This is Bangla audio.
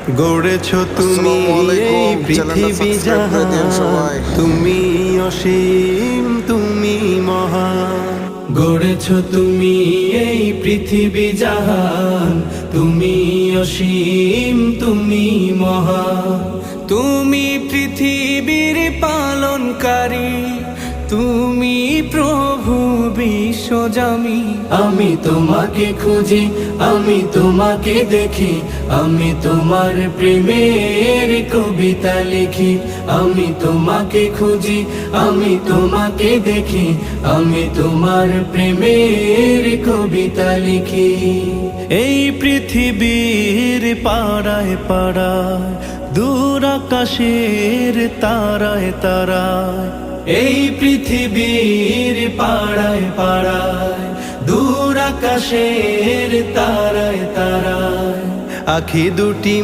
গড়েছ তুমি এই পৃথিবী জাহান, তুমি অসীম তুমি মহান। গড়েছ তুমি এই পৃথিবী জাহান, তুমি অসীম তুমি মহান। তুমি পৃথিবীর পালনকারী, তুমি প্রভু বিশ্বজামি। আমি তোমাকে খুঁজি, আমি তোমাকে দেখি, আমি তোমার প্রেমের কবিতা লিখি। আমি তোমাকে খুঁজি, আমি তোমাকে দেখি, আমি তোমার প্রেমের কবিতা লিখি। এই পৃথিবীর পাড়ায় পাড়ায়, দূর আকাশের তারায় তারায়, এই পৃথিবীর পাড়ায় পাড়ায়, দূর আকাশের তারায় তারায়, আখি দুটি